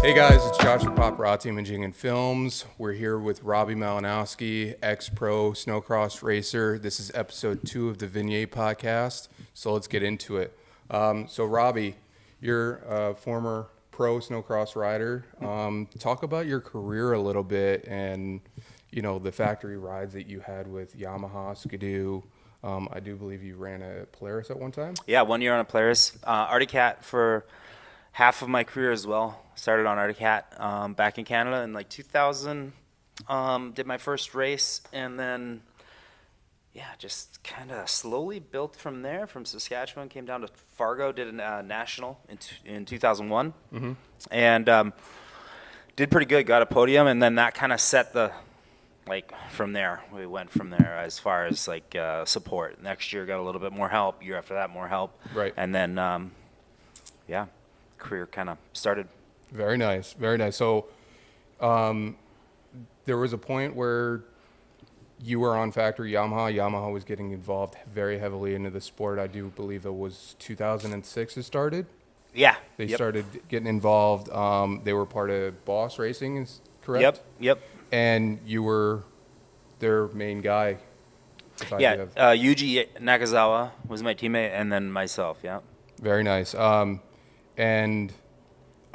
Hey guys, it's Josh with Paparazzi Imaging and Films. We're here with Robbie Malinoski, ex-pro snowcross racer. This is episode 2 of the Vignette podcast, so let's get into it. So Robbie, you're a former pro snowcross rider. Talk about your career a little bit and, you know, the factory rides that you had with Yamaha, Skidoo. I do believe you ran a Polaris at one time? Yeah, 1 year on a Polaris. Arctic Cat for half of my career as well. Started on Arctic Cat back in Canada in like 2000. Did my first race, and then just kind of slowly built from there. From Saskatchewan, came down to Fargo, did a national in 2001, and did pretty good. Got a podium, and then that kind of set the from there. We went from there as far as support. Next year got a little bit more help. Year after that, more help. Right. And then career kind of started. Very nice, very nice. So there was a point where you were on factory Yamaha. Yamaha was getting involved very heavily into the sport. I do believe it was 2006 it started. Yeah. They started getting involved. They were part of Boss Racing, is correct? Yep. And you were their main guy. Yeah, Yuji Nakazawa was my teammate, and then myself, yeah. Very nice. And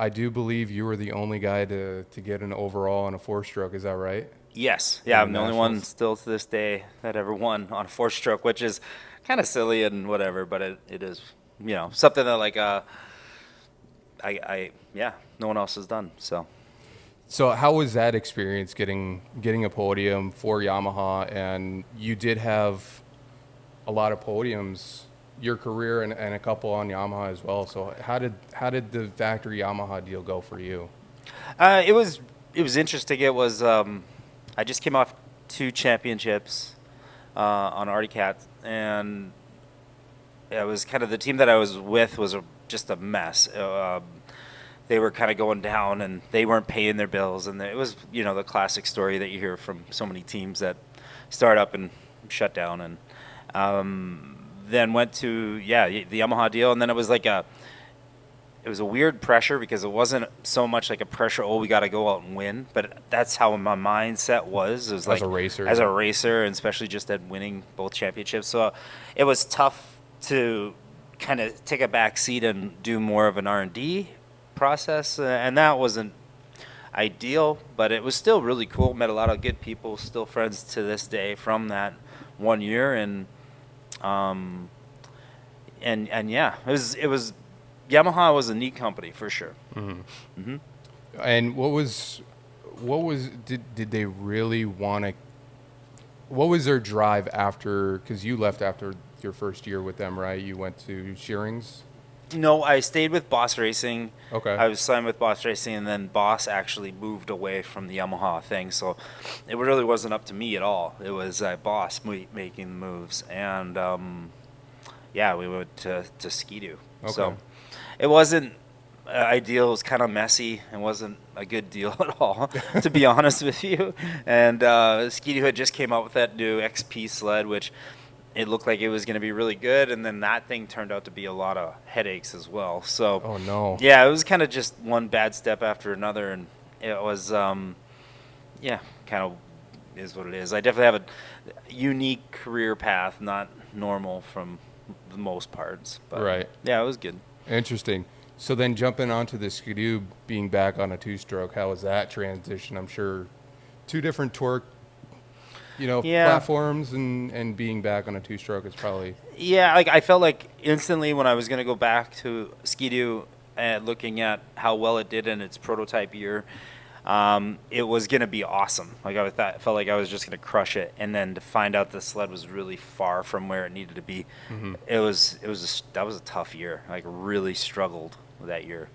I do believe you were the only guy to get an overall on a four-stroke. Is that right? Yes. Yeah, I'm the only one Nationals? still to this day that ever won on a four-stroke, which is kind of silly and whatever, but it is, something that no one else has done. So how was that experience getting a podium for Yamaha? And you did have a lot of podiums, your career, and a couple on Yamaha as well. So how did the factory Yamaha deal go for you? It was interesting. It was I just came off 2 championships on Arctic Cat, and it was kind of the team that I was with was just a mess. They were kind of going down, and they weren't paying their bills, and it was the classic story that you hear from so many teams that start up and shut down, and then went to the Yamaha deal, and then it was a weird pressure because it wasn't so much like a pressure, we got to go out and win, but that's how my mindset was. It was As a racer, and especially just at winning both championships. So it was tough to kind of take a back seat and do more of an R&D process, and that wasn't ideal, but it was still really cool. Met a lot of good people, still friends to this day from that 1 year, and it was Yamaha was a neat company for sure. And what was did they really want to? What was their drive after? Because you left after your first year with them, right? You went to Shearings. No, I stayed with Boss Racing. Okay. I was signed with Boss Racing, and then Boss actually moved away from the Yamaha thing. So it really wasn't up to me at all. It was Boss making the moves. And, we went to Skidoo. Okay. So it wasn't ideal. It was kind of messy. It wasn't a good deal at all, to be honest with you. And Skidoo had just came out with that new XP sled, which it looked like it was going to be really good, and then that thing turned out to be a lot of headaches as well. So, oh no, yeah, it was kind of just one bad step after another, and it was, kind of is what it is. I definitely have a unique career path, not normal from the most parts. But right? Yeah, it was good. Interesting. So then jumping onto the Skidoo, being back on a two-stroke, how was that transition? I'm sure 2 different torque. Platforms and being back on a two-stroke is probably... Yeah, I felt like instantly when I was going to go back to Skidoo and looking at how well it did in its prototype year, it was going to be awesome. Felt like I was just going to crush it, and then to find out the sled was really far from where it needed to be, that was a tough year. Really struggled with that year.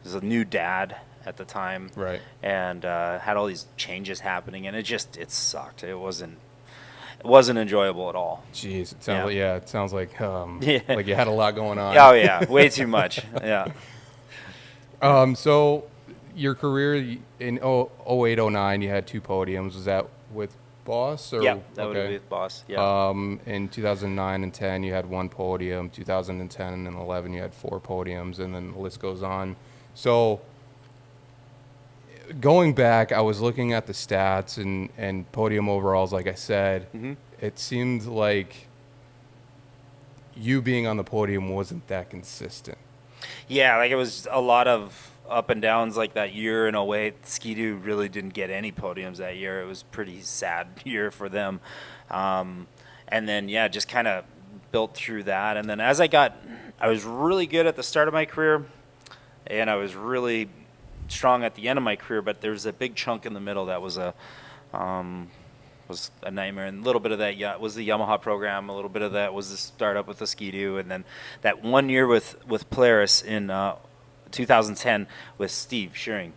I was a new dad at the time, right? And had all these changes happening, and it sucked. It wasn't enjoyable at all. Jeez, it sounds like like you had a lot going on. Oh yeah, way too much. Yeah. So your career in 08, 09, you had 2 podiums. Was that with Boss? Or? Yeah, that would be with Boss. Yeah. In 2009 and 10, you had 1 podium. 2010 and 11, you had 4 podiums, and then the list goes on. So going back, I was looking at the stats and podium overalls, like I said. It seemed like you being on the podium wasn't that consistent. Yeah, like it was a lot of up and downs like that year in '08. Ski-Doo really didn't get any podiums that year. It was a pretty sad year for them. And then, yeah, just kind of built through that. And then as I was really good at the start of my career, and I was really strong at the end of my career, but there was a big chunk in the middle that was a nightmare. And a little bit of that was the Yamaha program. A little bit of that was the startup with the Ski-Doo. And then that 1 year with Polaris in 2010 with Steve Shearing.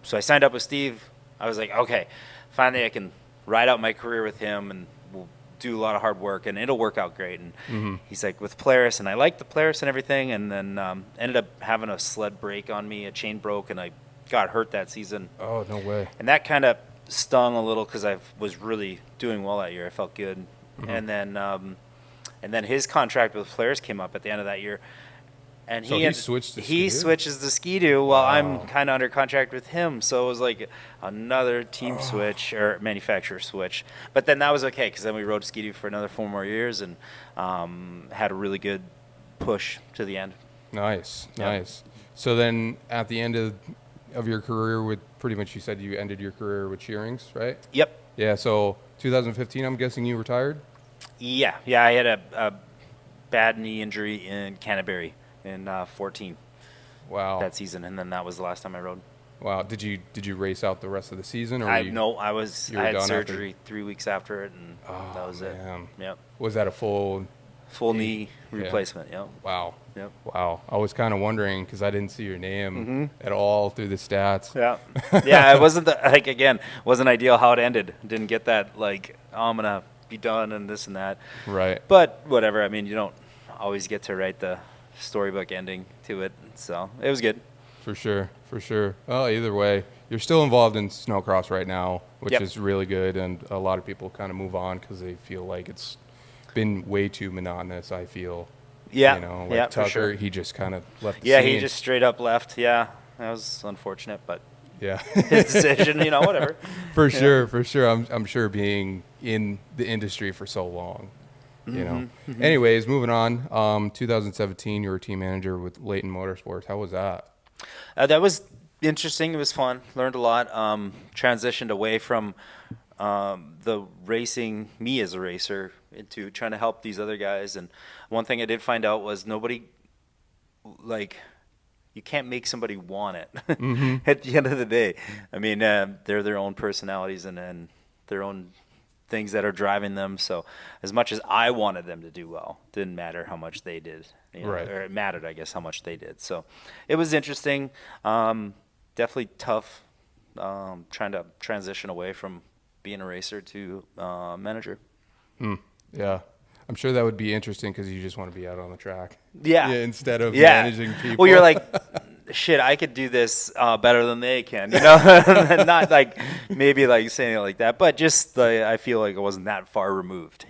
So I signed up with Steve. I was like, okay, finally I can ride out my career with him, and we'll do a lot of hard work, and it'll work out great. And he's like, with Polaris, and I liked the Polaris and everything, and then ended up having a sled break on me. A chain broke, and I got hurt that season. Oh, no way. And that kind of stung a little because I was really doing well that year. I felt good. And then his contract with Polaris came up at the end of that year. And So he switched to he Ski-Doo? switches to Ski-Doo while I'm kind of under contract with him. So it was like another team switch or manufacturer switch. But then that was okay because then we rode Ski-Doo for another 4 more years and had a really good push to the end. Nice, Yeah. nice. So then at the end of your career with pretty much, you said you ended your career with Shearings, right? Yep. Yeah, so 2015, I'm guessing you retired? Yeah. I had a bad knee injury in Canterbury in 14 Wow. that season, and then that was the last time I rode. Wow. Did you race out the rest of the season? Or I you were had done surgery 3 weeks after it, and that was it. man. Yep. Was that a full? Full knee Yeah. replacement. Yep. Wow. Yep. Wow. I was kind of wondering because I didn't see your name at all through the stats. Yeah. Yeah. It wasn't wasn't ideal how it ended. Didn't get that like, oh, I'm gonna be done and this and that. Right. But whatever. I mean, you don't always get to write the storybook ending to it, so it was good. For sure. For sure. Well, either way, you're still involved in snowcross right now, which Yep. is really good. And a lot of people kind of move on because they feel like it's been way too monotonous, I feel. Yeah. You know, like Yeah, for Tucker, sure. he just kind of left the Yeah, scene. he just straight up left. Yeah, that was unfortunate, but Yeah. his decision, whatever. For sure, for sure. I'm sure being in the industry for so long, you know. Anyways, moving on. 2017, you were team manager with Leighton Motorsports. How was that? That was interesting. It was fun. Learned a lot. Transitioned away from the racing, me as a racer, into trying to help these other guys. And one thing I did find out was nobody, like, you can't make somebody want it at the end of the day. I mean, they're their own personalities and their own things that are driving them. So as much as I wanted them to do well, didn't matter how much they did. Right. Or it mattered, I guess, how much they did. So it was interesting. Definitely tough trying to transition away from being a racer to manager. Yeah. I'm sure that would be interesting because you just want to be out on the track. Yeah. Instead of Yeah. managing people. Well, you're like, shit, I could do this better than they can, And not like maybe like saying it like that, but just I feel like it wasn't that far removed,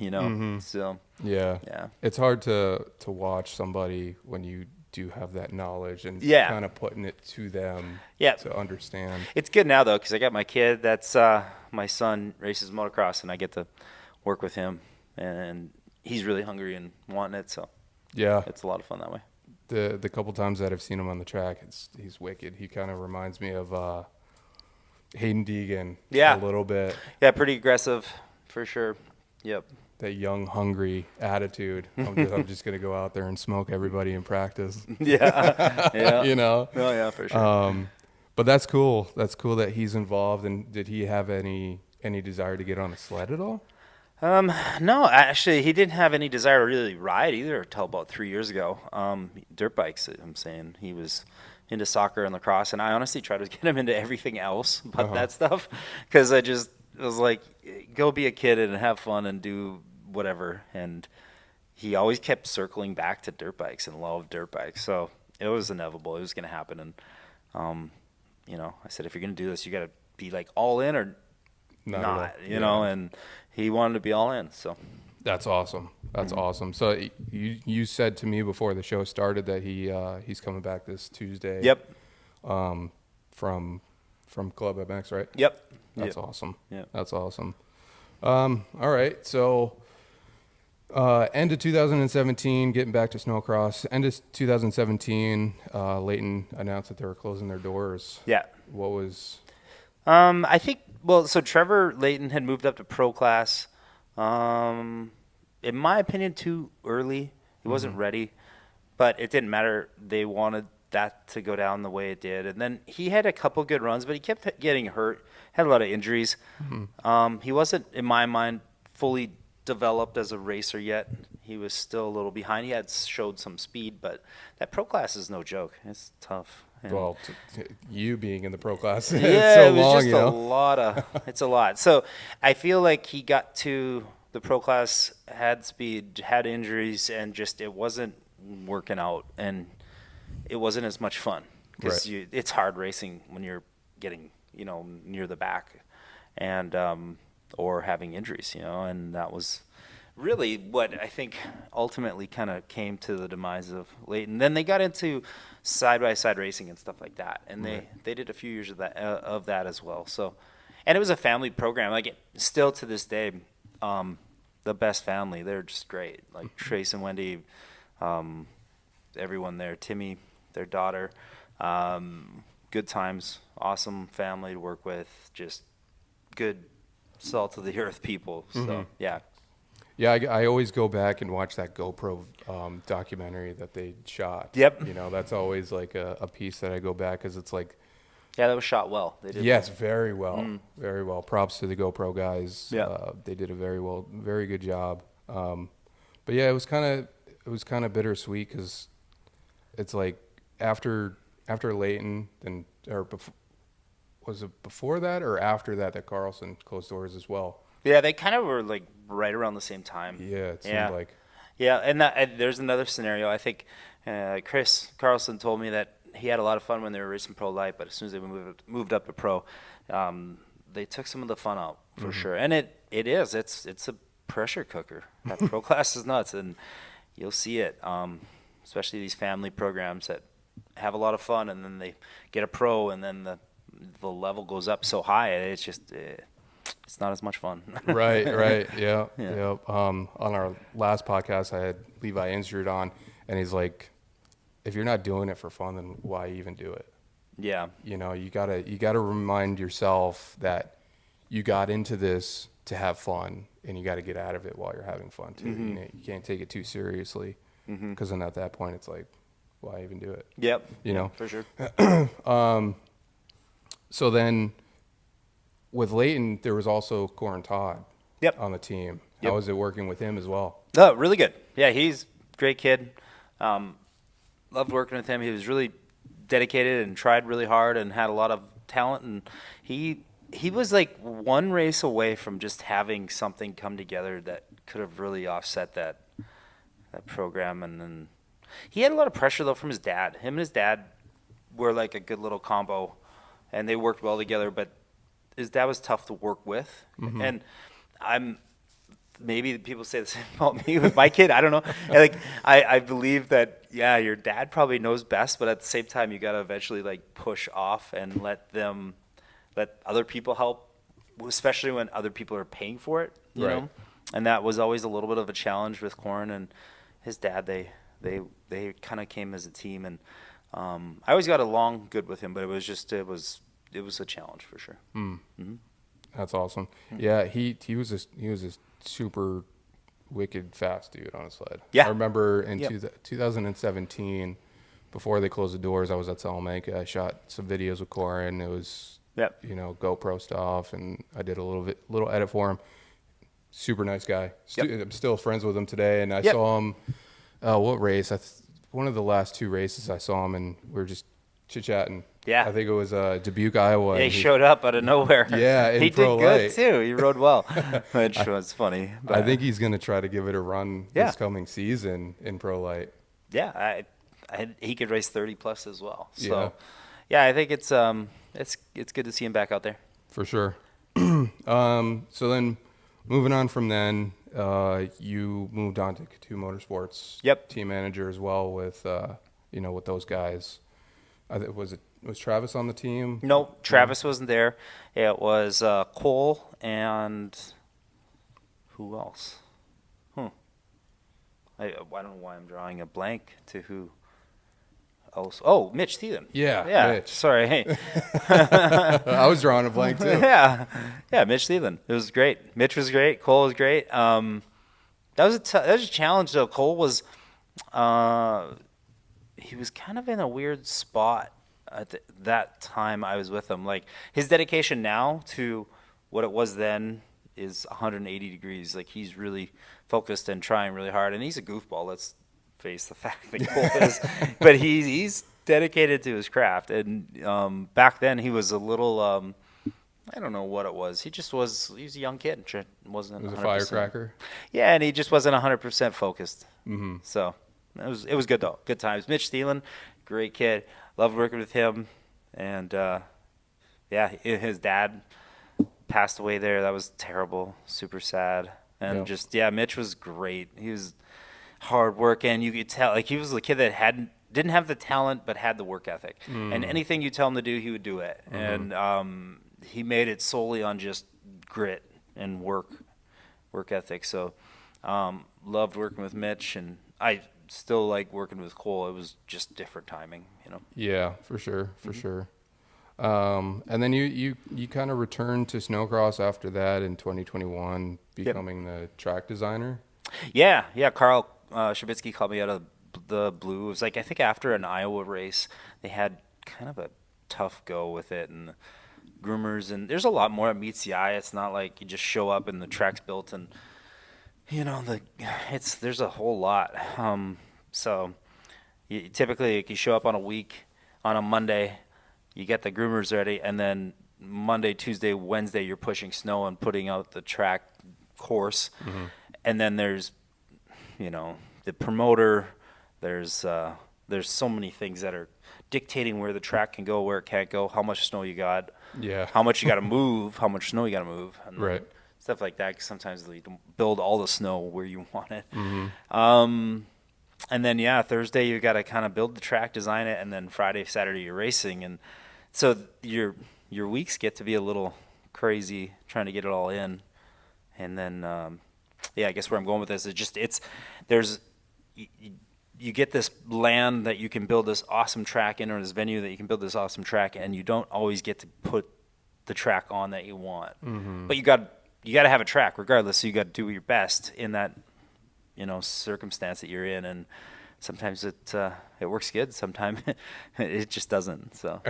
So Yeah. Yeah. It's hard to watch somebody when you do have that knowledge and Yeah. kind of putting it to them Yeah. to understand. It's good now though because I got my kid. That's my son races motocross, and I get to work with him, and he's really hungry and wanting it. So Yeah. it's a lot of fun that way. The couple times that I've seen him on the track, he's wicked. He kind of reminds me of Hayden Deegan Yeah. a little bit. Yeah, pretty aggressive for sure. Yep. That young, hungry attitude. I'm just going to go out there and smoke everybody in practice. Yeah. Yeah. You know? Oh yeah, for sure. But that's cool. That's cool that he's involved. And did he have any desire to get on a sled at all? No, actually, he didn't have any desire to really ride either until about 3 years ago. Dirt bikes, I'm saying. He was into soccer and lacrosse, and I honestly tried to get him into everything else but that stuff because I just was like, go be a kid and have fun and do whatever. And he always kept circling back to dirt bikes and loved dirt bikes. So it was inevitable. It was going to happen. And, I said, if you're going to do this, you got to be like all in or not, and he wanted to be all in. So That's awesome. That's awesome. So you said to me before the show started that he's coming back this Tuesday. Yep. From from Club MX, right? Yep. That's awesome. Yep. That's awesome. All right. So, end of 2017, getting back to snowcross. End of 2017, Leighton announced that they were closing their doors. Yeah. What was? I think, so Trevor Leighton had moved up to pro class. In my opinion, too early. He wasn't ready, but it didn't matter. They wanted that to go down the way it did. And then he had a couple good runs, but he kept getting hurt, had a lot of injuries. He wasn't, in my mind, fully developed as a racer yet. He was still a little behind. He had showed some speed, but that pro class is no joke. It's tough. And Well, you being in the pro class, yeah, it's so it was long, just you know? a lot of. It's a lot. So I feel like he got to the pro class, had speed, had injuries, and just it wasn't working out, and it wasn't as much fun because it's hard racing when you're getting near the back, and or having injuries, and that was really what I think ultimately kind of came to the demise of Leighton. Then they got into side-by-side racing and stuff like that, and they did a few years of that as well. So, and it was a family program. Like still to this day, the best family. They're just great. Like Trace and Wendy, everyone there. Timmy, their daughter. Good times. Awesome family to work with. Just good salt of the earth people. So yeah. Yeah, I always go back and watch that GoPro documentary that they shot. Yep. That's always like a piece that I go back because it's like. Yeah, that was shot well. They did Yes, very well. Very well. Props to the GoPro guys. Yeah. They did a very good job. But yeah, it was kind of bittersweet because it's like after Leighton, then was it before that or after that Carlson closed doors as well? Yeah, they kind of were like right around the same time. Yeah, it seemed like. Yeah, and there's another scenario. I think Chris Carlson told me that he had a lot of fun when they were racing pro light, but as soon as they moved up to pro, they took some of the fun out for sure. And it's a pressure cooker. That pro class is nuts, and you'll see it, especially these family programs that have a lot of fun, and then they get a pro, and then the level goes up so high. It's just it's not as much fun. Right. Yeah. On our last podcast, I had Levi Injured on, and he's like, if you're not doing it for fun, then why even do it? Yeah. You gotta remind yourself that you got into this to have fun, and you got to get out of it while you're having fun too. You can't take it too seriously, because then at that point it's like, why even do it? Yep. Yeah, for sure. So then, with Leighton, there was also Corin Todd. Yep. On the team. Yep. How was it working with him as well? Oh, really good. Yeah, he's a great kid. Loved working with him. He was really dedicated and tried really hard and had a lot of talent. And he was like one race away from just having something come together that could have really offset that program. And then he had a lot of pressure though from his dad. Him and his dad were like a good little combo, and they worked well together. But his dad was tough to work with, and maybe people say the same about me with my kid. I don't know. Like I believe that your dad probably knows best, but at the same time you got to eventually like push off and let other people help, especially when other people are paying for it, you know. And that was always a little bit of a challenge with Corin and his dad. They kind of came as a team, and I always got along good with him, but it was a challenge for sure. That's awesome. Yeah, he was a super wicked fast dude on a sled. Yeah. I remember in 2017, before they closed the doors, I was at Salamanca. I shot some videos with Corin. It was GoPro stuff, and I did a little edit for him. Super nice guy. I'm still friends with him today, and I saw him. What race? One of the last two races I saw him, and we were just chit-chatting. Yeah. I think it was Dubuque, Iowa. Yeah, he showed up out of nowhere. Yeah, he pro did good light. too. He rode well, which was funny. But I think he's going to try to give it a run this coming season in pro light. Yeah, he could race 30 plus as well. So, yeah, I think it's good to see him back out there. For sure. So then, moving on from then, you moved on to K2 Motorsports. Yep. Team manager as well with with those guys. Was Travis on the team? Nope, Travis wasn't there. It was Cole and who else? I don't know why I'm drawing a blank to who else. Oh, Mitch Thielen. Yeah, Mitch. Sorry. Hey. I was drawing a blank too. Yeah, Mitch Thielen. It was great. Mitch was great. Cole was great. That was a challenge though. Cole was he was kind of in a weird spot at that time I was with him. Like his dedication now to what it was then is 180 degrees. Like he's really focused and trying really hard, and he's a goofball. Let's face the fact that Cole is, but he's dedicated to his craft. And back then he was a little I don't know what it was. He was a young kid. Wasn't. It was 100%. a firecracker. Yeah, and he just wasn't 100% focused. Mm-hmm. So it was good though. Good times. Mitch Thielen, great kid. Loved working with him, and his dad passed away there. That was terrible. Super sad. And Mitch was great. He was hard working. You could tell, like he was the kid that didn't have the talent, but had the work ethic. And anything you tell him to do, he would do it. And he made it solely on just grit and work ethic. So loved working with Mitch, and I still like working with Cole. It was just different timing, you know. Yeah, for sure. And then you kind of returned to snowcross after that in 2021, becoming the track designer. Yeah. Carl Shabitsky called me out of the blue. It was like, I think after an Iowa race, they had kind of a tough go with it, and groomers, and there's a lot more that meets the eye. It's not like you just show up and the track's built, and you know there's a whole lot. So you typically you show up on a Monday. You get the groomers ready, and then Monday, Tuesday, Wednesday, you're pushing snow and putting out the track course. And then there's, the promoter. There's so many things that are dictating where the track can go, where it can't go, how much snow you got, how much you got to move, how much snow you got to move, and right. Stuff like that. 'Cause sometimes they don't build all the snow where you want it. And then Thursday you got to kind of build the track, design it, and then Friday, Saturday you're racing, and so your weeks get to be a little crazy trying to get it all in. And then I guess where I'm going with this is you get this land that you can build this awesome track in, or this venue that you can build this awesome track, and you don't always get to put the track on that you want. But you got to have a track regardless, so you got to do your best in that circumstance that you're in, and sometimes it works good, sometimes it just doesn't. So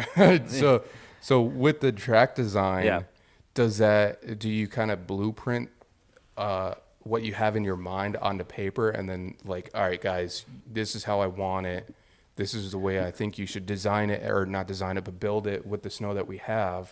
so with the track design, do you kind of blueprint what you have in your mind onto paper, and then like, all right guys, this is how I want it, this is the way I think you should design it, or not design it but build it with the snow that we have,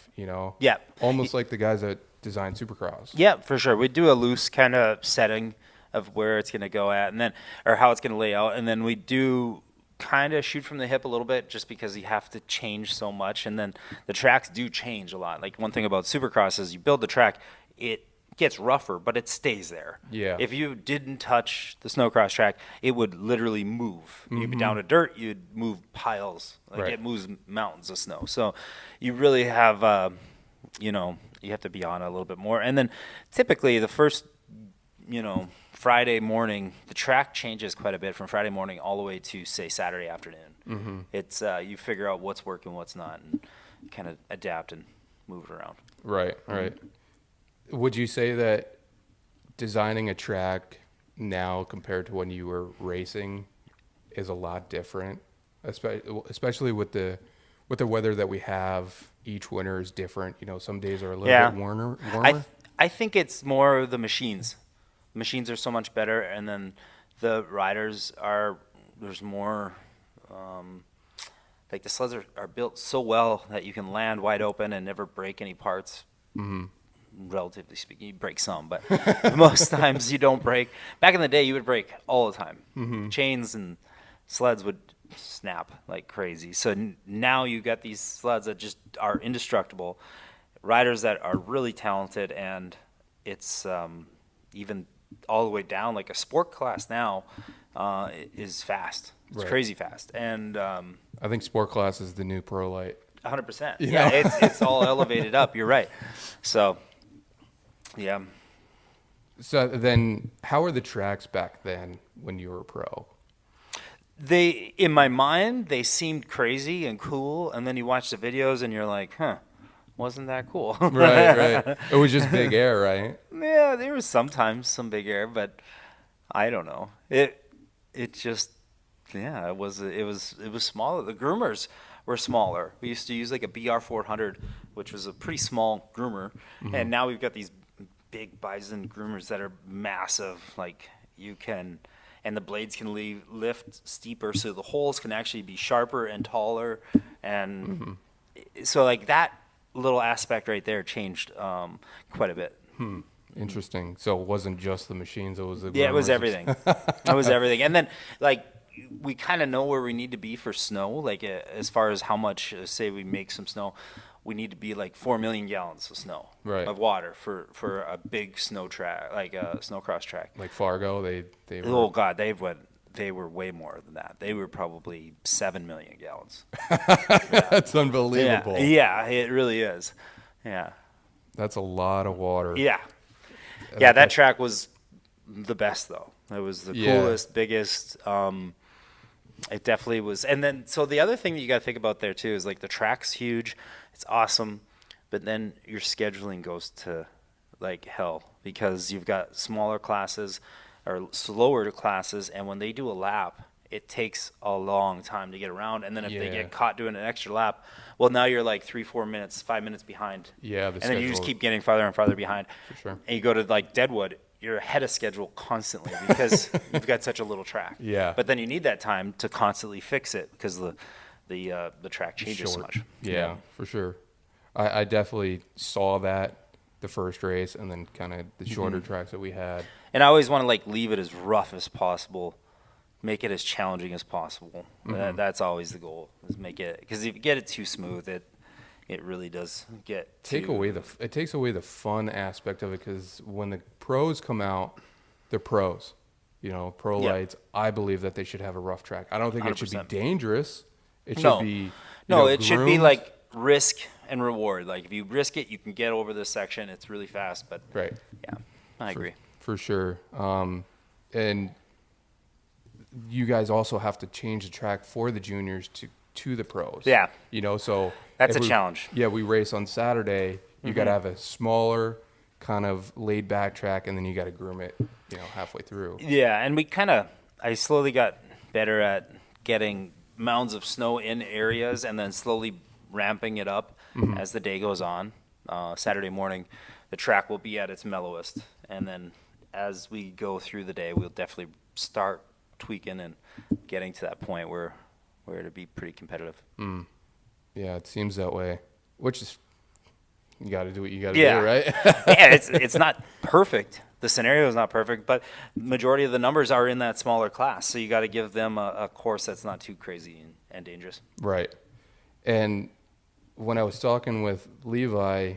almost like the guys that design Supercross. Yeah, for sure. We do a loose kind of setting of where it's going to go at, and then, or how it's going to lay out, and then we do kind of shoot from the hip a little bit, just because you have to change so much, and then the tracks do change a lot. Like one thing about Supercross is you build the track, it gets rougher, but it stays there. Yeah. If you didn't touch the snowcross track, it would literally move. You'd be down to dirt, you'd move piles. Like it moves mountains of snow. So you really have, you have to be on it a little bit more. And then typically the first, Friday morning, the track changes quite a bit from Friday morning all the way to, say, Saturday afternoon. It's you figure out what's working, what's not, and kind of adapt and move it around. Right. Would you say that designing a track now compared to when you were racing is a lot different, especially with the weather that we have? Each winter is different. Some days are a little bit warmer. I think it's more the machines. Machines are so much better, and then the riders there's more, like the sleds are built so well that you can land wide open and never break any parts. Relatively speaking, you break some, but most times you don't break. Back in the day, you would break all the time. Chains and sleds would snap like crazy. So now you got these sleds that just are indestructible, riders that are really talented, and it's even all the way down. Like a sport class now is fast. It's Right. crazy fast. And I think sport class is the new pro light. 100%. You Yeah, know? it's all elevated up. You're right. So, yeah. So then, how were the tracks back then when you were pro? They, in my mind, they seemed crazy and cool, and then you watch the videos and you're like, huh, wasn't that cool? Right. It was just big air, right? Yeah, there was sometimes some big air, but I don't know. It just, yeah, it was smaller. The groomers were smaller. We used to use like a BR 400, which was a pretty small groomer, and now we've got these big Bison groomers that are massive. Like you can, and the blades can lift steeper, so the holes can actually be sharper and taller, and so like that little aspect right there changed quite a bit. Interesting. So it wasn't just the machines; it was the Yeah, it was groomers. everything. It was everything, and then like we kind of know where we need to be for snow. Like as far as how much, say we make some snow, we need to be like 4 million gallons of snow, Right. of water for a big snow track, like a snowcross track. Like Fargo, they were. Oh God, they were way more than that. They were probably 7 million gallons. That's unbelievable. Yeah, it really is. Yeah, That's a lot of water. yeah, yeah. That track was the best though. It was the Yeah. coolest, biggest. It definitely was. And then, so the other thing that you got to think about there too is like the track's huge, it's awesome, but then your scheduling goes to like hell because you've got smaller classes or slower classes, and when they do a lap, it takes a long time to get around. And then if they Yeah. get caught doing an extra lap, well, now you're like 3, 4 minutes, 5 minutes behind. Yeah, the and then you just schedule- keep getting farther and farther behind. For sure. And you go to like Deadwood, you're ahead of schedule constantly because you've got such a little track. Yeah. But then you need that time to constantly fix it because the track changes so Short. much. Yeah, for sure. I definitely saw that the first race, and then kind of the shorter tracks that we had. And I always want to like leave it as rough as possible, make it as challenging as possible. That's always the goal, is make it, because if you get it too smooth, it really does get It takes away the fun aspect of it, because when the pros come out, they're pros. You know, pro Yeah. lights. I believe that they should have a rough track. I don't think it should be 100%. dangerous. It should No. be you No, know, it should be groomed. like risk and reward. Like if you risk it, you can get over this section. It's really fast, but right. yeah, I agree. For sure. And you guys also have to change the track for the juniors to the pros. Yeah. You know, so That's if a we- challenge. Yeah, we race on Saturday. You got to have a smaller, kind of laid back track, and then you got to groom it, you know, halfway through. Yeah, and I slowly got better at getting mounds of snow in areas and then slowly ramping it up as the day goes on. Saturday morning, the track will be at its mellowest, and then as we go through the day, we'll definitely start tweaking and getting to that point where it'll be pretty competitive. Yeah, it seems that way, which is, you got to do what you got to Yeah. do, right? Yeah, it's not perfect. The scenario is not perfect, but majority of the numbers are in that smaller class, so you got to give them a course that's not too crazy and dangerous. Right. And when I was talking with Levi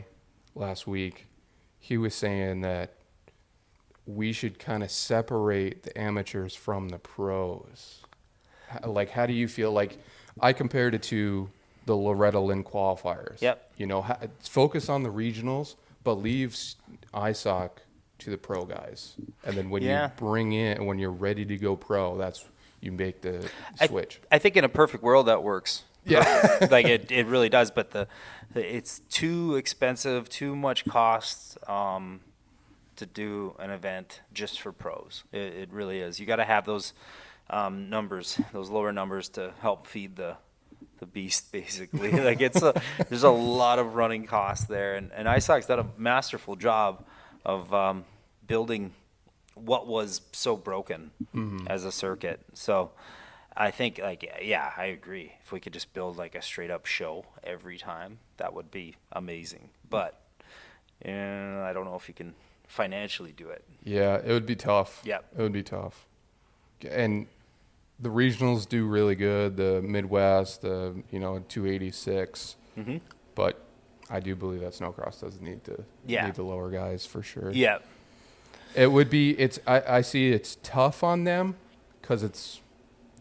last week, he was saying that we should kind of separate the amateurs from the pros. Like, how do you feel? Like, I compared it to the Loretta Lynn qualifiers. Yep. You know, focus on the regionals, but leave ISOC to the pro guys. And then when Yeah. you bring in, when you're ready to go pro, that's you make the switch. I think in a perfect world that works. Yeah. Like it really does, but it's too expensive, too much cost to do an event just for pros. It really is. You got to have those numbers, those lower numbers, to help feed the beast, basically. Like there's a lot of running costs there, and ISOC's done a masterful job of building what was so broken as a circuit. So I think, like, yeah, I agree. If we could just build like a straight up show every time, that would be amazing. But I don't know if you can financially do it. Yeah, it would be tough. Yep. It would be tough. And the regionals do really good, the Midwest, the 286. But I do believe that snowcross does need the lower guys for sure. Yeah. It would be. I see it's tough on them because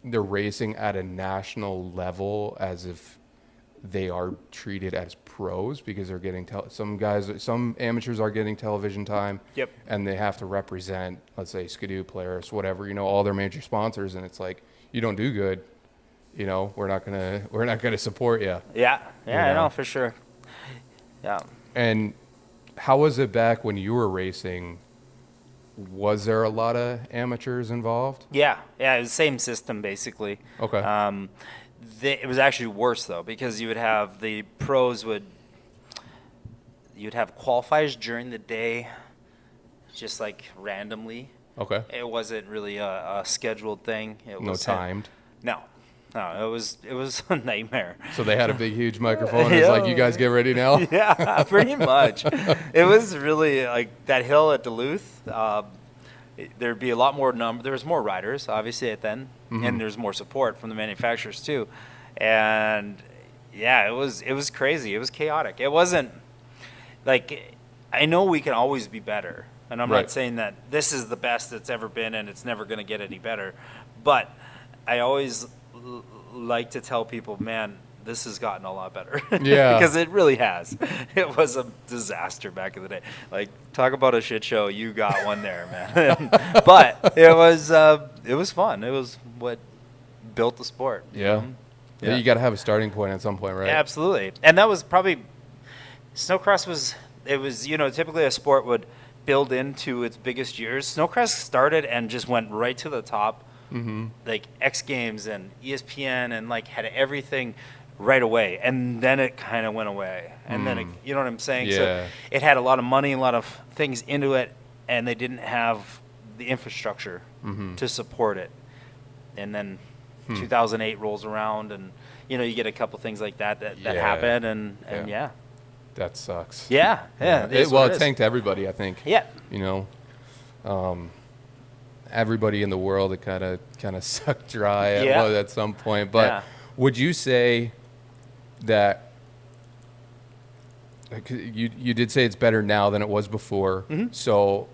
they're racing at a national level as if they are treated as pros because they're getting some amateurs are getting television time. Yep. And they have to represent, let's say, Skidoo, Polaris, whatever, all their major sponsors, and it's like, you don't do good, we're not gonna support you. Yeah, I know for sure. Yeah. And how was it back when you were racing? Was there a lot of amateurs involved? Yeah, it was the same system basically. Okay. It was actually worse though, because you would have the pros you'd have qualifiers during the day, just like randomly. Okay. It wasn't really a scheduled thing. It was timed. No, it was a nightmare. So they had a big, huge microphone. It's like, you guys get ready now. Yeah, pretty much. It was really like that hill at Duluth. There'd be a lot more there was more riders, obviously, then, and there's more support from the manufacturers too. And yeah, it was crazy. It was chaotic. It wasn't like, I know we can always be better, and I'm not saying that this is the best it's ever been and it's never going to get any better, but I always like to tell people, man, this has gotten a lot better. Yeah. Because it really has. It was a disaster back in the day. Like, talk about a shit show. You got one there, man. But it was fun. It was what built the sport. Yeah. Yeah. You got to have a starting point at some point, right? Yeah, absolutely. And that was probably, snowcross was typically a sport would build into its biggest years. Snowcross started and just went right to the top. Like X Games and ESPN, and like had everything right away, and then it kind of went away, and then you know what I'm saying? Yeah. So it had a lot of money, a lot of things into it, and they didn't have the infrastructure to support it. And then 2008 rolls around, and you get a couple things like that happen, and yeah. That sucks. Yeah. It tanked everybody, I think. Yeah. Everybody in the world, it kind of sucked dry at some point. But would you say that you did say it's better now than it was before? So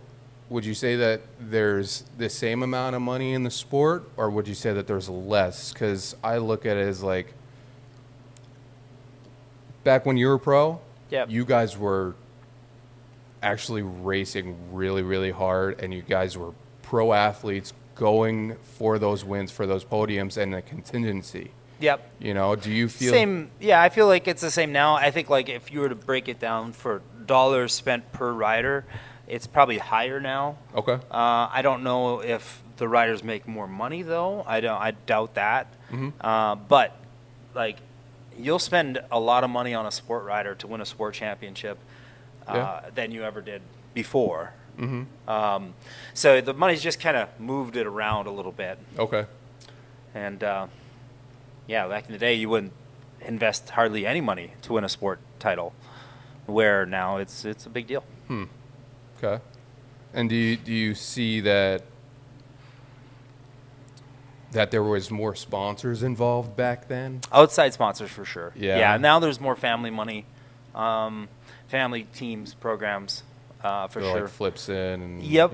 would you say that there's the same amount of money in the sport, or would you say that there's less? Because I look at it as like, back when you were pro, you guys were actually racing really, really hard, and you guys were pro athletes going for those wins, for those podiums, and the contingency. Yep. Do you feel same? Yeah, I feel like it's the same now. I think like if you were to break it down for dollars spent per rider, it's probably higher now. Okay. I don't know if the riders make more money though. I doubt that. But like, you'll spend a lot of money on a sport rider to win a sport championship than you ever did before. So the money's just kind of moved it around a little bit. Okay. And back in the day, you wouldn't invest hardly any money to win a sport title, where now it's a big deal. Okay. And do you see that there was more sponsors involved back then? Outside sponsors for sure. Yeah. Now there's more family money, family teams, programs. For sure. Like Flipsin and Yep.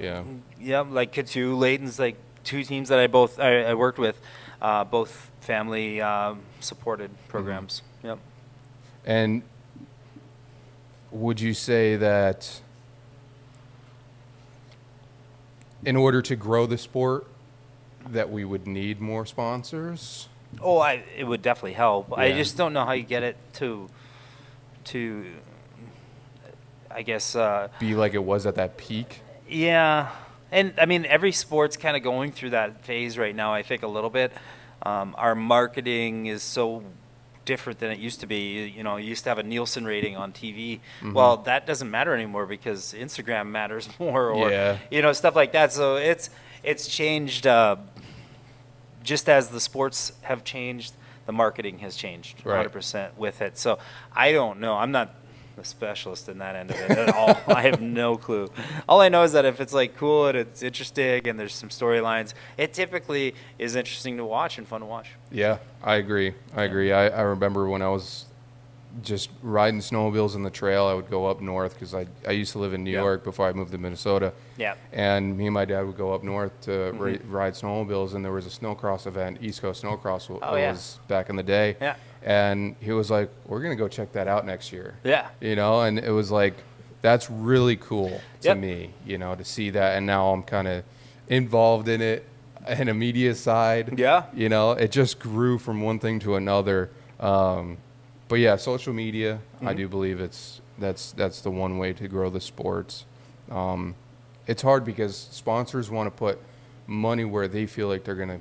Like Katu, Layton's like two teams that I worked with, both family supported programs. Yep. And would you say that in order to grow the sport, that we would need more sponsors? Oh, it would definitely help. Yeah. I just don't know how you get it to I guess be like it was at that peak. Yeah, and I mean every sport's kind of going through that phase right now. I think a little bit. Our marketing is so different than it used to be. You used to have a Nielsen rating on TV. Well, that doesn't matter anymore because Instagram matters more, or stuff like that. So it's changed. Just as the sports have changed, the marketing has changed 100% with it. So I don't know. I'm not a specialist in that end of it at all. I have no clue. All I know is that if it's like cool and it's interesting and there's some storylines, it typically is interesting to watch and fun to watch. Yeah, I agree. I remember when I was just riding snowmobiles in the trail. I would go up north because I used to live in New York before I moved to Minnesota. Yeah. And me and my dad would go up north to ride snowmobiles, and there was a snowcross event, East Coast Snowcross was back in the day. Yeah. And he was like, we're going to go check that out next year. Yeah. And it was like, that's really cool to me, to see that. And now I'm kind of involved in it in a media side. Yeah. It just grew from one thing to another. But yeah, social media, I do believe that's the one way to grow the sports. It's hard because sponsors want to put money where they feel like they're going to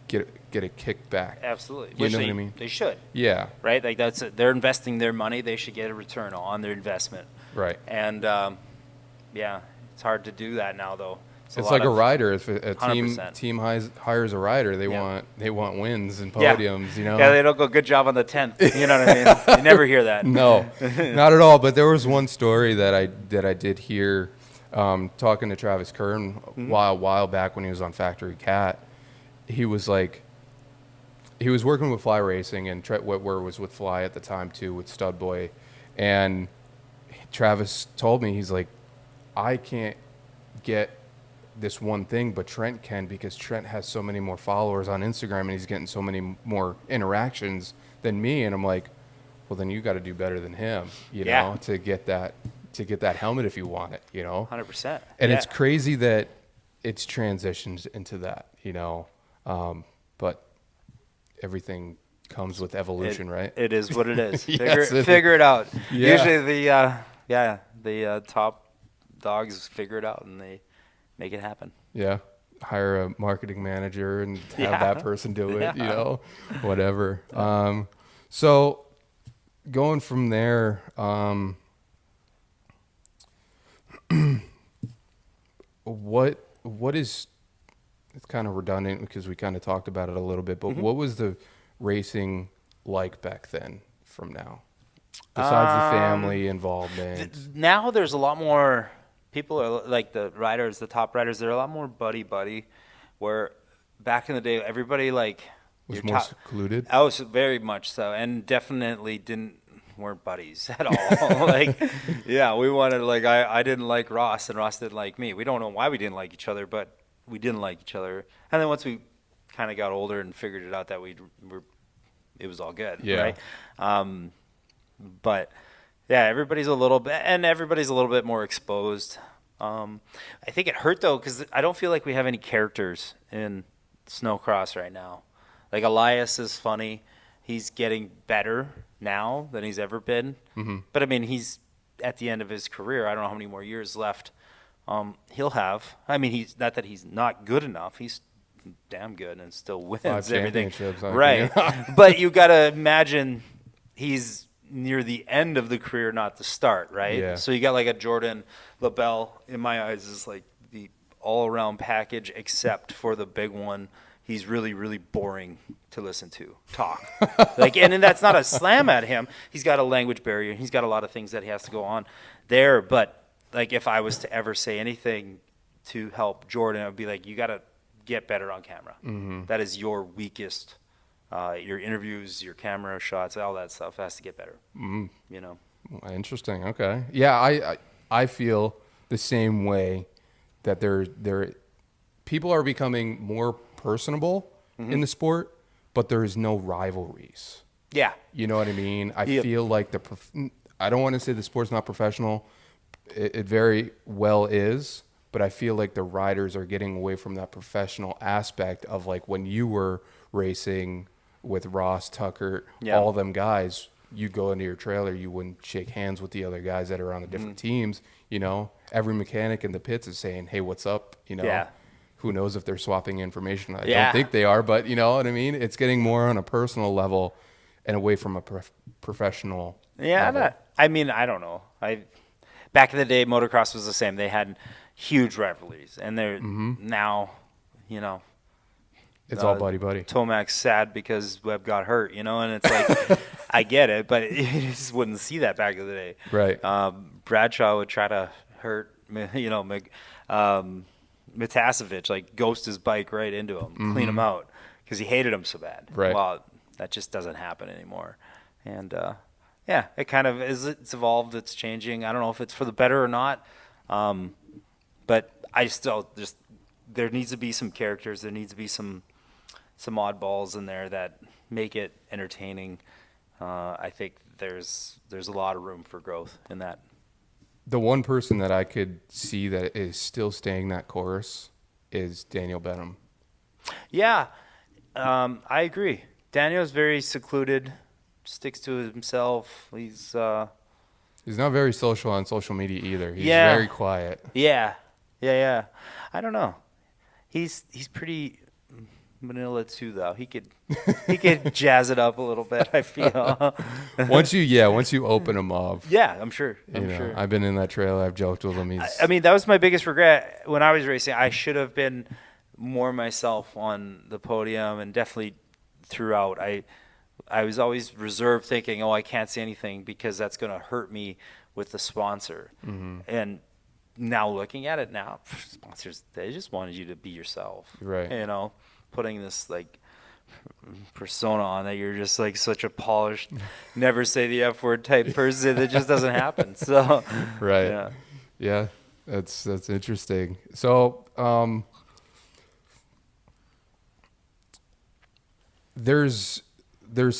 get a kickback. Absolutely. You know what I mean? They should. Yeah. Right? Like they're investing their money. They should get a return on their investment. Right. And, it's hard to do that now, though. It's like a rider. If a 100%. team hires a rider, they want wins and podiums. Yeah, they don't go good job on the 10th. You know what I mean? You never hear that. No, not at all. But there was one story that I did hear, talking to Travis Kern a while back when he was on Factory Cat. He was like, he was working with Fly Racing, and Trent Whitwer was with Fly at the time too, with Stud Boy, and Travis told me, he's like, I can't get this one thing, but Trent can, because Trent has so many more followers on Instagram and he's getting so many more interactions than me. And I'm like, well, then you got to do better than him, know, to get that helmet if you want it, 100%. And it's crazy that it's transitioned into that, but everything comes with evolution, right? It is what it is. Yes, figure it out. Yeah. Usually the top dogs figure it out and they make it happen. Yeah. Hire a marketing manager and have that person do it, whatever. So going from there, what is, it's kind of redundant because we kind of talked about it a little bit, but what was the racing like back then from now? Besides the family involvement. Now there's a lot more people, are like the riders, the top riders, they're a lot more buddy, where back in the day, everybody was more secluded. I was very much so, and definitely weren't buddies at all. We wanted, I didn't like Ross and Ross didn't like me. We don't know why we didn't like each other, but we didn't like each other. And then once we kind of got older and figured it out that it was all good, right? But yeah, everybody's a little bit more exposed. I think it hurt though, because I don't feel like we have any characters in snowcross right now. Like Elias is funny. He's getting better now than he's ever been. Mm-hmm. But I mean, he's at the end of his career. I don't know how many more years left he'll have. I mean, he's not that he's not good enough. He's damn good and still wins 5 everything. Right. But you got to imagine he's near the end of the career, not the start, right? Yeah. So you got like a Jordan LaBelle, in my eyes, is like the all-around package, except for the big one. He's really, really boring to listen to talk. And that's not a slam at him. He's got a language barrier. He's got a lot of things that he has to go on there. But if I was to ever say anything to help Jordan, I would be like, you got to get better on camera. Mm-hmm. That is your weakest. Your interviews, your camera shots, all that stuff has to get better. Mm-hmm. Interesting. Okay. Yeah, I feel the same way, that there people are becoming more personable in the sport, but there is no rivalries. Yeah. You know what I mean? I feel like I don't want to say the sport's not professional. It very well is, but I feel like the riders are getting away from that professional aspect of when you were racing with Ross, Tucker, all them guys, you go into your trailer, you wouldn't shake hands with the other guys that are on the different teams. Every mechanic in the pits is saying, hey, what's up? Who knows if they're swapping information? I don't think they are, but you know what I mean? It's getting more on a personal level and away from a professional level. I don't know. Back in the day, motocross was the same. They had huge rivalries, and they're now, it's all buddy. Tomac's sad because Webb got hurt, and it's like, I get it, but you just wouldn't see that back in the day. Right. Bradshaw would try to hurt, Matasevich, ghost his bike right into him, clean him out, because he hated him so bad. Right. Well, that just doesn't happen anymore. And, Yeah, it kind of is. It's evolved. It's changing. I don't know if it's for the better or not. But I still just there needs to be some characters. There needs to be some oddballs in there that make it entertaining. I think there's a lot of room for growth in that. The one person that I could see that is still staying that course is Daniel Benham. Yeah, I agree. Daniel's very secluded, sticks to himself. He's not very social on social media either. He's Yeah. very quiet. Yeah. I don't know. He's pretty vanilla too, though. He could jazz it up a little bit, I feel. Once you open him up. Yeah, I'm sure. Sure. I've been in that trailer. I've joked with him. I mean, that was my biggest regret when I was racing. I should have been more myself on the podium, and definitely throughout. I was always reserved, thinking, "Oh, I can't say anything because that's going to hurt me with the sponsor." And now looking at it now, sponsors, they just wanted you to be yourself, right? Putting this like persona on that you're just like such a polished, never say the F word type person. It just doesn't happen. So right, yeah, that's interesting. So there's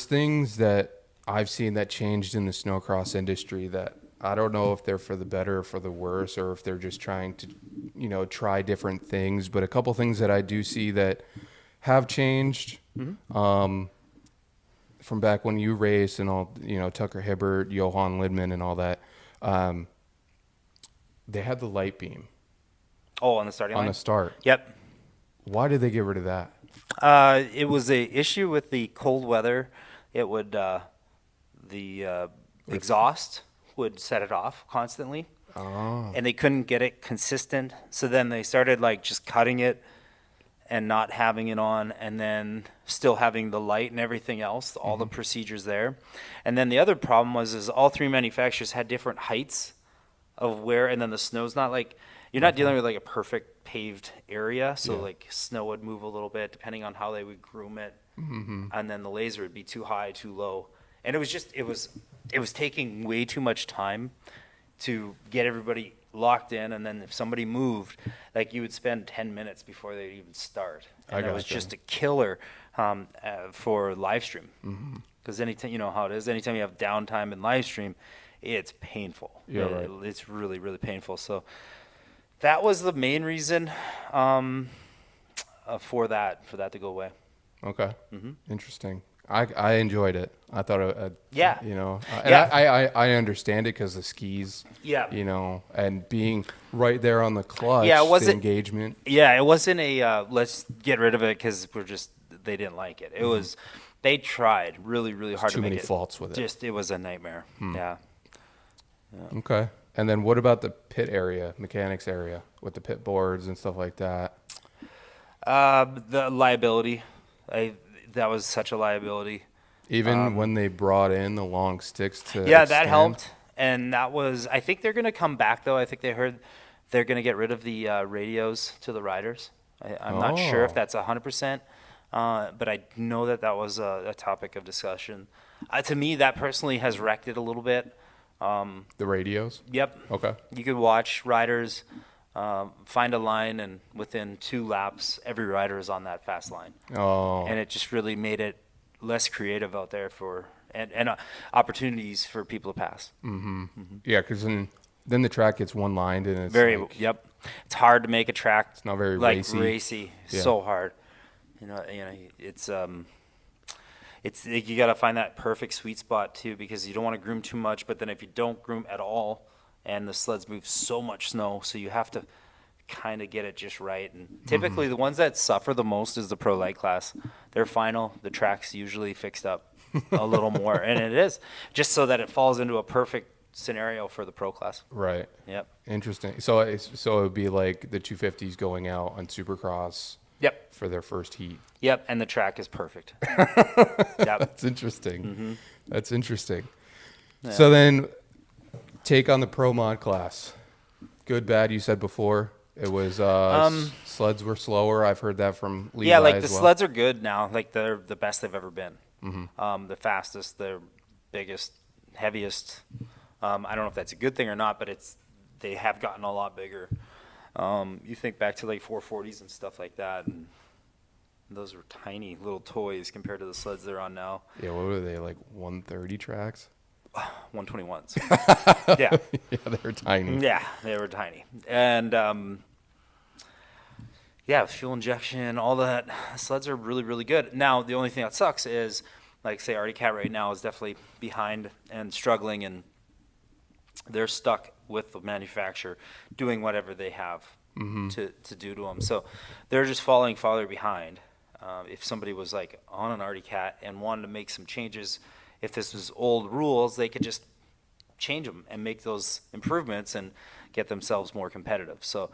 things that I've seen that changed in the snowcross industry that I don't know if they're for the better or for the worse, or if they're just trying to, try different things. But a couple things that I do see that have changed from back when you raced and all, Tucker Hibbert, Johan Lidman and all that. They had the light beam. Oh, on the starting line? On the start. Yep. Why did they get rid of that? It was a issue with the cold weather. It would the exhaust would set it off constantly, and they couldn't get it consistent. So then they started like just cutting it and not having it on, and then still having the light and everything else, all the procedures there. And then the other problem is all three manufacturers had different heights of where, and then the snow's not like, you're not dealing with like a perfect paved area. So like snow would move a little bit depending on how they would groom it. And then the laser would be too high, too low. And it was taking way too much time to get everybody locked in, and then if somebody moved, like you would spend 10 minutes before they'd even start. And it was just a killer for live stream. Because anytime, you know how it is, anytime you have downtime in live stream, it's painful. Yeah, right. It's really, really painful. So that was the main reason for that to go away. Okay. Interesting. I enjoyed it. I thought, I understand it because the skis, and being right there on the clutch, the engagement. Yeah, it wasn't a let's get rid of it because they didn't like it. It was, they tried really, really hard to make it. Too many faults with it. It was a nightmare. Yeah. Okay. And then what about the pit area, mechanics area, with the pit boards and stuff like that? The liability. That was such a liability. Even when they brought in the long sticks to that helped. And that was, I think they're going to come back, though. I think they heard they're going to get rid of the radios to the riders. I'm not sure if that's 100%, but I know that was a topic of discussion. To me, that personally has wrecked it a little bit. The radios? Yep. Okay. You could watch riders find a line, and within 2 laps, every rider is on that fast line. Oh. And it just really made it less creative out there for and opportunities for people to pass. Yeah, because then the track gets one-lined, and it's It's hard to make a track. It's not very racy. Yeah. So hard. It's you got to find that perfect sweet spot too, because you don't want to groom too much, but then if you don't groom at all, and the sleds move so much snow, so you have to kind of get it just right. And typically the ones that suffer the most is the pro light class. Their final, the track's usually fixed up a little more, and it is just so that it falls into a perfect scenario for the pro class. Right. Yep. Interesting. So it would be like the 250s going out on Supercross. Yep. For their first heat. Yep, and the track is perfect. Yep. That's interesting. That's interesting. Yeah. So then, take on the pro mod class. Good, bad. You said before it was sleds were slower. I've heard that from Levi. Yeah, like the sleds are good now. Like they're the best they've ever been. The fastest, the biggest, heaviest. I don't know if that's a good thing or not, but they have gotten a lot bigger. You think back to like 440s and stuff like that, and those were tiny little toys compared to the sleds they're on now. Yeah, what were they, like 130 tracks? 121s. Yeah. Yeah, they were tiny. Yeah, they were tiny. And yeah, fuel injection, all that. Sleds are really, really good. Now, the only thing that sucks is, like, say, Arctic Cat right now is definitely behind and struggling, and they're stuck with the manufacturer doing whatever they have to do to them. So they're just falling farther behind. If somebody was, like, on an Arctic Cat and wanted to make some changes, if this was old rules, they could just change them and make those improvements and get themselves more competitive. So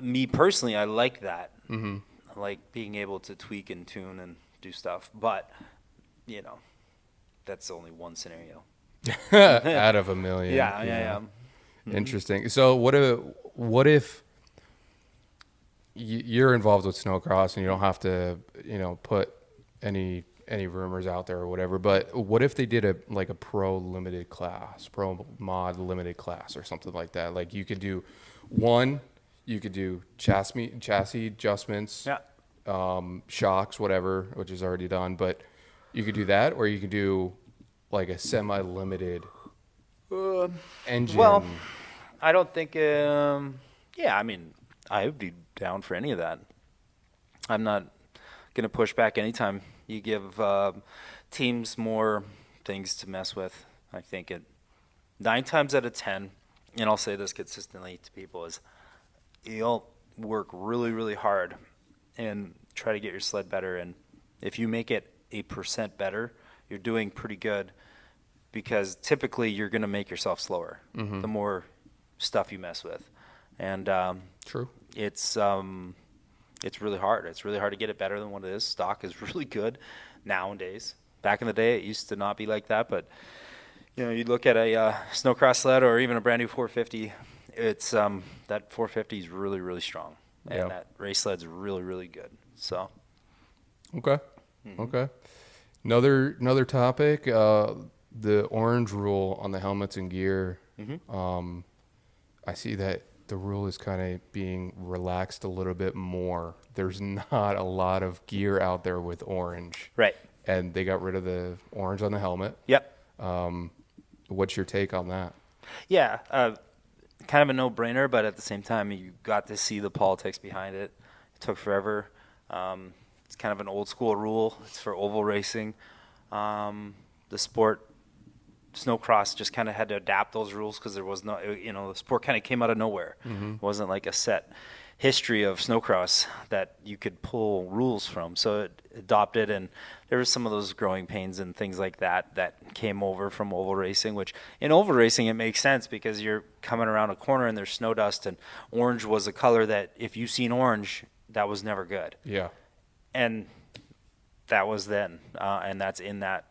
me personally, I like that. I like being able to tweak and tune and do stuff. But, you know, that's only one scenario. Out of a million. Yeah. Interesting. So what if you're involved with snowcross and you don't have to, put any rumors out there or whatever, but what if they did a pro limited class, pro mod limited class or something like that? Like you could do chassis adjustments, shocks, whatever, which is already done, but you could do that, or you could do like a semi-limited engine. Well, I don't think, I mean, I would be down for any of that. I'm not going to push back anytime you give teams more things to mess with. I think 9 times out of 10, and I'll say this consistently to people, is you'll work really, really hard and try to get your sled better. And if you make it 8% better, you're doing pretty good, because typically you're going to make yourself slower the more stuff you mess with. And True. It's really hard. It's really hard to get it better than what it is. Stock is really good nowadays. Back in the day, it used to not be like that. But you look at a snowcross sled or even a brand new 450. It's that 450 is really, really strong, and that race sled's really, really good. So. Okay. Okay. Another topic. The orange rule on the helmets and gear. I see that the rule is kind of being relaxed a little bit more. There's not a lot of gear out there with orange. Right. And they got rid of the orange on the helmet. Yep. What's your take on that? Yeah. Kind of a no-brainer, but at the same time, you got to see the politics behind it. It took forever. It's kind of an old-school rule. It's for oval racing. The sport, snowcross, just kind of had to adapt those rules because there was no, the sport kind of came out of nowhere. It wasn't like a set history of snowcross that you could pull rules from. So it adopted, and there was some of those growing pains and things like that came over from oval racing, which in oval racing it makes sense because you're coming around a corner and there's snow dust, and orange was a color that if you seen orange, that was never good. Yeah. And that was then, and that's in that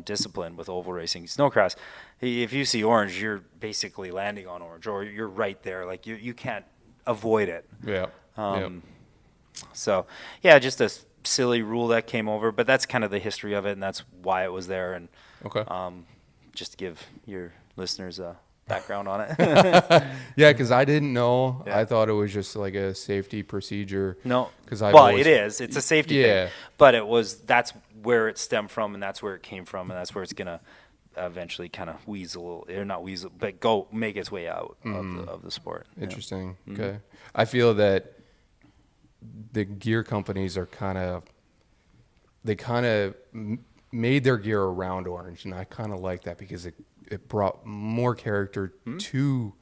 discipline with oval racing. Snowcross, if you see orange, you're basically landing on orange, or you're right there. Like you can't avoid it. Yeah. So yeah, just a silly rule that came over, but that's kind of the history of it, and that's why it was there. And Okay. Just to give your listeners a background on it. Yeah, because I didn't know. Yeah. I thought it was just like a safety procedure. No, because it is. It's a safety thing. But that's where it stemmed from, and that's where it came from, and that's where it's gonna eventually kind of make its way out of the sport. Interesting. Yeah. Okay. I feel that the gear companies are they kind of made their gear around orange, and I kind of like that because it brought more character to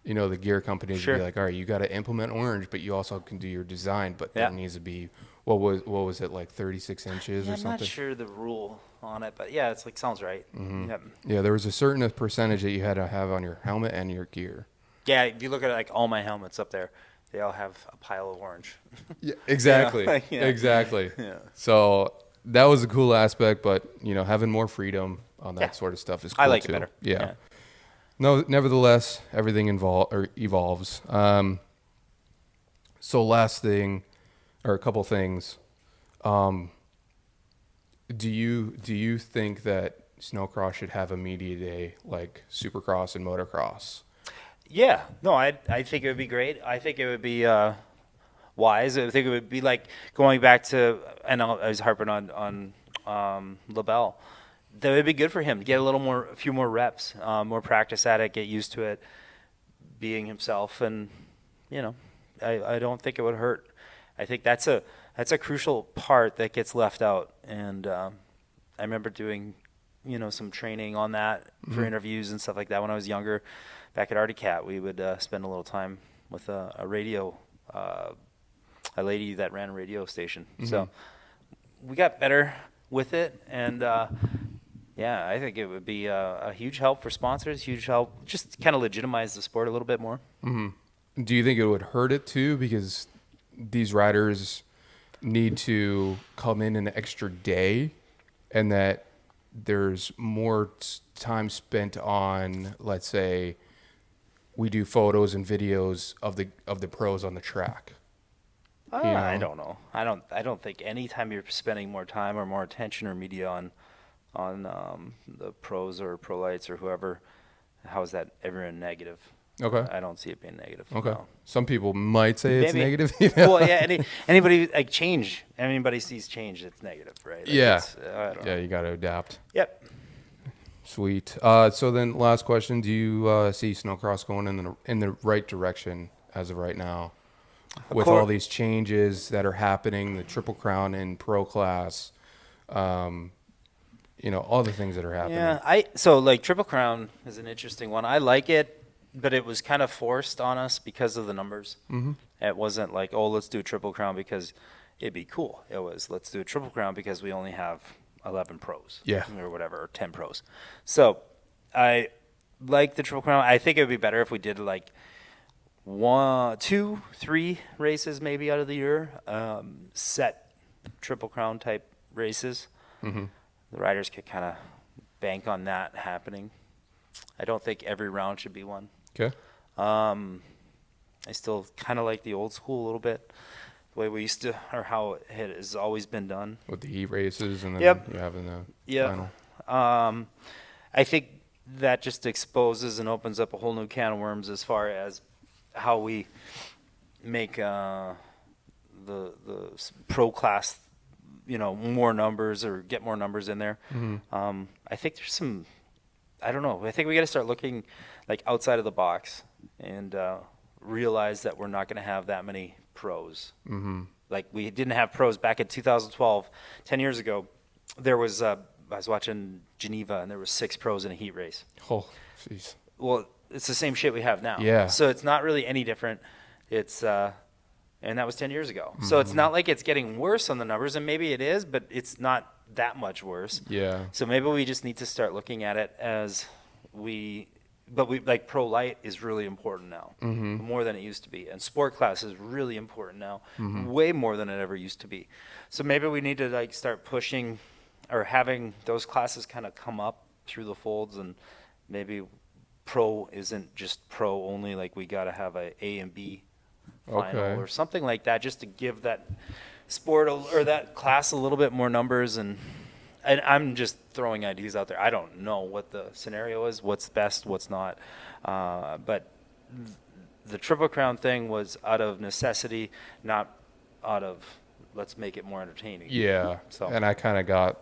the gear companies. Sure. To be like, all right, you got to implement orange, but you also can do your design, but there needs to be what was it, like 36 inches or something? I'm not sure the rule on it, but yeah, it's sounds right. Yep. Yeah, there was a certain percentage that you had to have on your helmet and your gear. Yeah, if you look at all my helmets up there, they all have a pile of orange. Yeah, exactly. Exactly. Yeah. So that was a cool aspect, but having more freedom on that sort of stuff is cool. I like too. it better. Yeah. No, nevertheless, everything evolves. So last thing, or a couple things. Do you think that snowcross should have a media day like Supercross and motocross? Yeah, no, I think it would be great. I think it would be wise. I think it would be like going back to, and I was harping on LaBelle. That would be good for him to get a few more reps, more practice at it, get used to it, being himself, and I don't think it would hurt. I think that's a crucial part that gets left out, and I remember doing some training on that for interviews and stuff like that when I was younger. Back at Artie Cat, we would spend a little time with a radio, a lady that ran a radio station. So we got better with it, and I think it would be a huge help for sponsors, huge help, just kind of legitimize the sport a little bit more. Do you think it would hurt it too, because these riders need to come in an extra day, and that there's more time spent on, let's say, we do photos and videos of the pros on the track? I don't know. I don't think any time you're spending more time or more attention or media on the pros or pro lights or whoever, how is that ever a negative? Okay. I don't see it being negative. Okay. No. Some people might say it's negative. Well, yeah. Anybody like change? Anybody sees change, it's negative, right? Like Yeah. I don't know. You got to adapt. Yep. Sweet. So then, last question: do you see snowcross going in the right direction as of right now, with all these changes that are happening, the Triple Crown in pro class, all the things that are happening? Yeah. So like Triple Crown is an interesting one. I like it, but it was kind of forced on us because of the numbers. It wasn't like, oh, let's do a Triple Crown because it'd be cool. It was, let's do a Triple Crown because we only have 11 pros, or whatever, or 10 pros. So I like the Triple Crown. I think it would be better if we did like 1, 2, 3 races maybe out of the year, set Triple Crown type races. The riders could kind of bank on that happening. I don't think every round should be one. Okay. I still kind of like the old school a little bit, the way we used to, or how it has always been done. With the heat races and then you having the final. I think that just exposes and opens up a whole new can of worms as far as how we make the pro class, more numbers or get more numbers in there. I think there's some, I don't know. I think we got to start looking like outside of the box and realize that we're not going to have that many pros. Like we didn't have pros back in 2012, 10 years ago. There was, I was watching Geneva and there was 6 pros in a heat race. Oh, jeez. Well, it's the same shit we have now. Yeah. So it's not really any different. It's, and that was 10 years ago. So it's not like it's getting worse on the numbers, and maybe it is, but it's not that much worse. Yeah. So maybe we just need to start looking at it as like pro light is really important now, more than it used to be, and sport class is really important now, way more than it ever used to be. So maybe we need to like start pushing, or having those classes kind of come up through the folds, and maybe pro isn't just pro only. Like we got to have a and B final or something like that, just to give that sport or that class a little bit more numbers. And I'm just throwing ideas out there. I don't know what the scenario is, what's best, what's not. But the Triple Crown thing was out of necessity, not out of let's make it more entertaining. Yeah. So. And I kind of got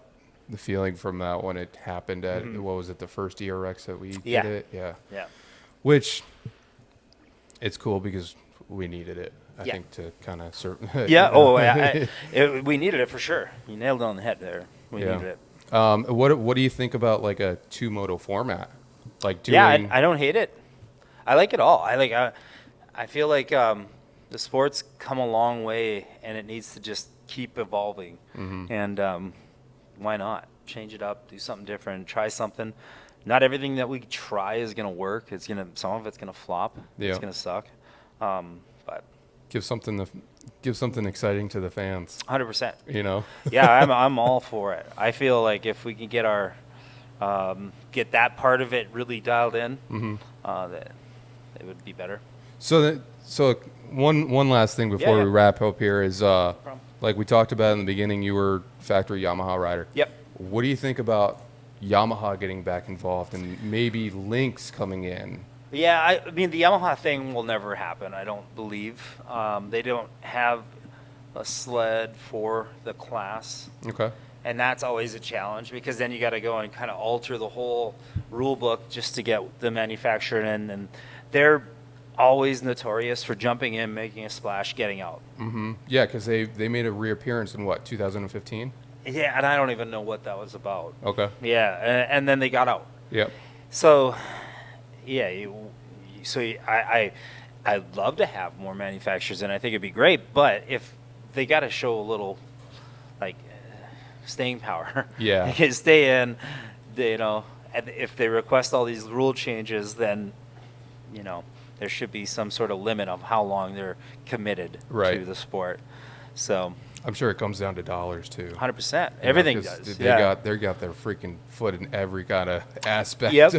the feeling from that when it happened at, what was it, the first ERX that we did it? Yeah. Which, it's cool because we needed it, I think, to kind of serve. We needed it for sure. You nailed it on the head there. We needed it. What do you think about like a 2-moto format? Like doing... Yeah, I don't hate it. I like it all. I feel like the sport's come a long way, and it needs to just keep evolving. And why not change it up, do something different, try something? Not everything that we try is gonna work. Some of it's gonna flop. It's gonna suck. But give something exciting to the fans. 100%. Yeah, I'm all for it. I feel like if we can get our get that part of it really dialed in, that it would be better. So one last thing before we wrap up here is like we talked about in the beginning, you were factory Yamaha rider. Yep. What do you think about Yamaha getting back involved and maybe Lynx coming in. Yeah, I mean, the Yamaha thing will never happen, I don't believe. They don't have a sled for the class. Okay. And that's always a challenge because then you got to go and kind of alter the whole rule book just to get the manufacturer in. And they're always notorious for jumping in, making a splash, getting out. Mm-hmm. Yeah, because they made a reappearance in, 2015? Yeah, and I don't even know what that was about. Okay. Yeah, and then they got out. Yep. So, yeah, I'd love to have more manufacturers, and I think it'd be great. But if they got to show a little, like, staying power. Yeah. They can stay in, and if they request all these rule changes, then, there should be some sort of limit of how long they're committed to the sport. So I'm sure it comes down to dollars too. 100%. Everything does. They got their freaking foot in every kind of aspect. Yep.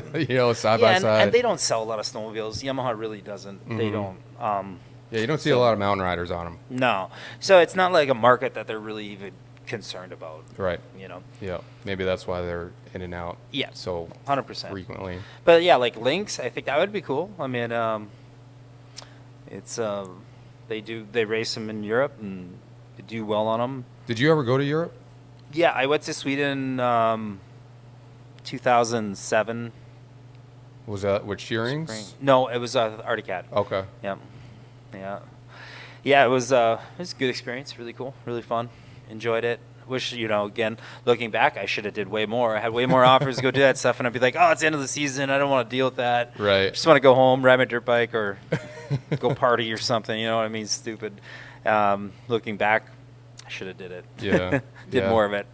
Side by side. And they don't sell a lot of snowmobiles. Yamaha really doesn't. Mm-hmm. They don't. Yeah, you don't see a lot of mountain riders on them. No. So it's not like a market that they're really even concerned about. Right. Yeah. Maybe that's why they're in and out. Yeah. So 100% frequently. But yeah, like Lynx, I think that would be cool. I mean, it's they race them in Europe and they do well on them. Did you ever go to Europe? Yeah, I went to Sweden 2007. Was that with Shearings? Spring. No, it was Arctic Cat. Okay. Yeah. It was a good experience. Really cool. Really fun. Enjoyed it. Wish, again, looking back, I should have did way more. I had way more offers to go do that stuff, and I'd be like, oh, it's the end of the season. I don't want to deal with that. Right. Just want to go home, ride my dirt bike, or go party or something. You know what I mean? Stupid. Looking back, I should have did it. Yeah. Did more of it.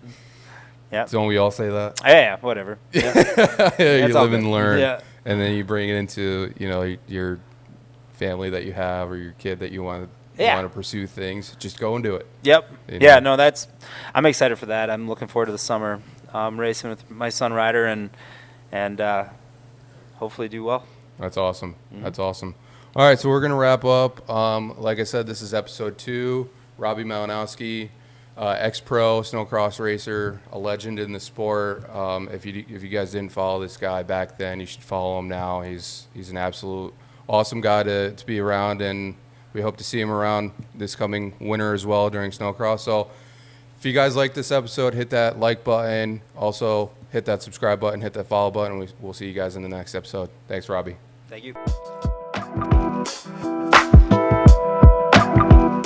Yeah. Don't we all say that? Yeah, whatever. Yeah. You live and learn. Yeah. And then you bring it into, your family that you have or your kid that you want to pursue things. Just go and do it. Yep. Yeah, no, I'm excited for that. I'm looking forward to the summer. Racing with my son Ryder and hopefully do well. That's awesome. Mm-hmm. That's awesome. All right, so we're going to wrap up. Like I said, this is episode 2. Robbie Malinoski, ex-pro snowcross racer, a legend in the sport. If you guys didn't follow this guy back then, you should follow him now. He's an absolute awesome guy to be around, and we hope to see him around this coming winter as well during snowcross. So if you guys like this episode, hit that like button. Also, hit that subscribe button, hit that follow button. We'll see you guys in the next episode. Thanks, Robbie. Thank you.